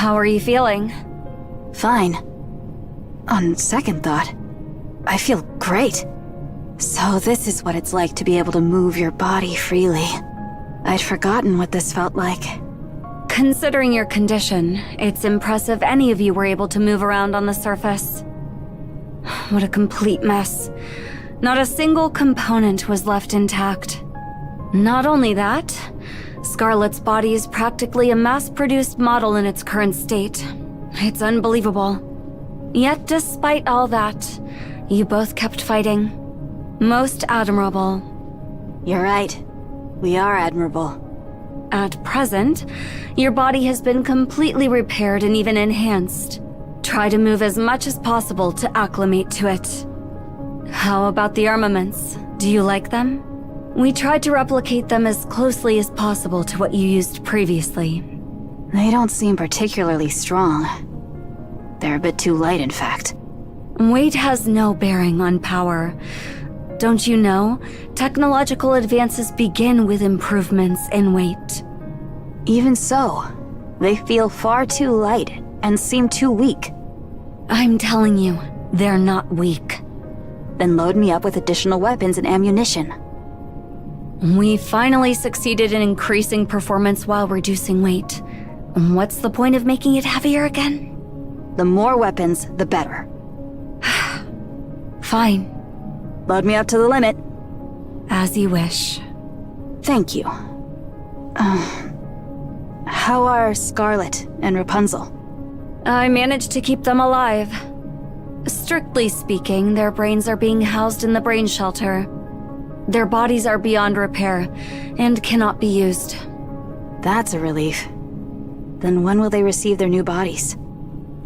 How are you feeling? Fine. On second thought, I feel great. So this is what it's like to be able to move your body freely. I'd forgotten what this felt like. Considering your condition, it's impressive any of you were able to move around on the surface. What a complete mess. Not a single component was left intact. Not only that, Scarlet's body is practically a mass-produced model in its current state. It's unbelievable. Yet despite all that, you both kept fighting. Most admirable. You're right. We are admirable. At present, your body has been completely repaired and even enhanced. Try to move as much as possible to acclimate to it. How about the armaments? Do you like them? We tried to replicate them as closely as possible to what you used previously. They don't seem particularly strong. They're a bit too light, in fact. Weight has no bearing on power. Don't you know? Technological advances begin with improvements in weight. Even so, they feel far too light and seem too weak. I'm telling you, they're not weak. Then load me up with additional weapons and ammunition. We finally succeeded in increasing performance while reducing weight. What's the point of making it heavier again? The more weapons, the better. Fine. Load me up to the limit. As you wish. Thank you. How are Scarlet and Rapunzel? I managed to keep them alive. Strictly speaking, their brains are being housed in the brain shelter. Their bodies are beyond repair and cannot be used. That's a relief. Then when will they receive their new bodies?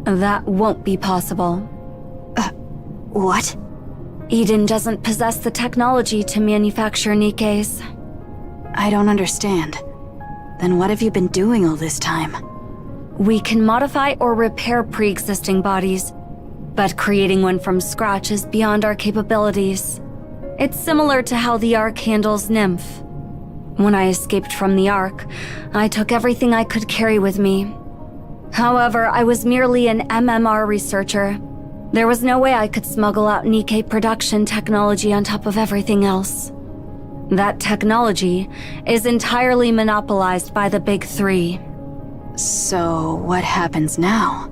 That won't be possible. What? Eden doesn't possess the technology to manufacture Nikes. I don't understand. Then what have you been doing all this time? We can modify or repair pre-existing bodies, but creating one from scratch is beyond our capabilities. It's similar to how the ARK handles Nymph. When I escaped from the ARK, I took everything I could carry with me. However, I was merely an MMR researcher. There was no way I could smuggle out Nike production technology on top of everything else. That technology is entirely monopolized by the Big Three. So, what happens now?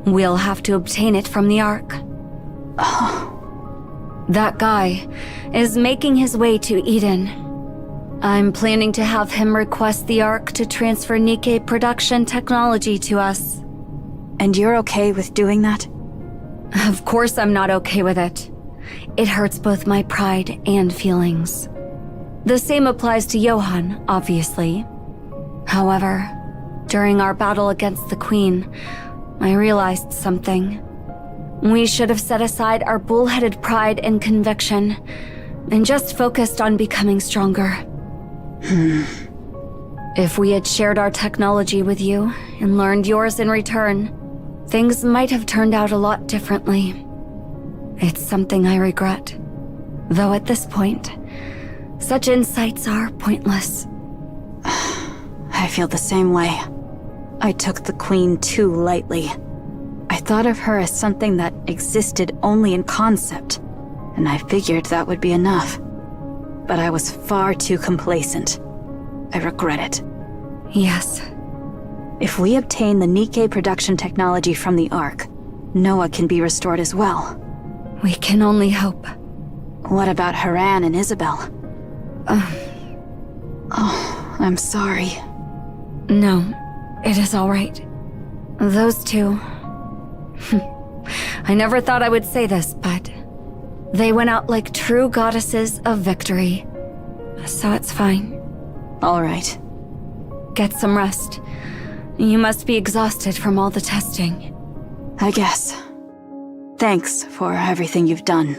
We'll have to obtain it from the ARK. Oh. That guy is making his way to Eden. I'm planning to have him request the ARK to transfer Nike production technology to us. And you're okay with doing that? Of course I'm not okay with it. It hurts both my pride and feelings. The same applies to Johann, obviously. However, during our battle against the Queen, I realized something. We should have set aside our bullheaded pride and conviction, and just focused on becoming stronger. If we had shared our technology with you, and learned yours in return, things might have turned out a lot differently. It's something I regret. Though at this point, such insights are pointless. I feel the same way. I took the Queen too lightly. I thought of her as something that existed only in concept, and I figured that would be enough. But I was far too complacent. I regret it. Yes. If we obtain the Nike production technology from the ARK, Noah can be restored as well. We can only hope. What about Haran and Isabel? Oh, I'm sorry. No, it is all right. Those two... I never thought I would say this, but... they went out like true goddesses of victory. So it's fine. All right. Get some rest. You must be exhausted from all the testing. I guess. Thanks for everything you've done.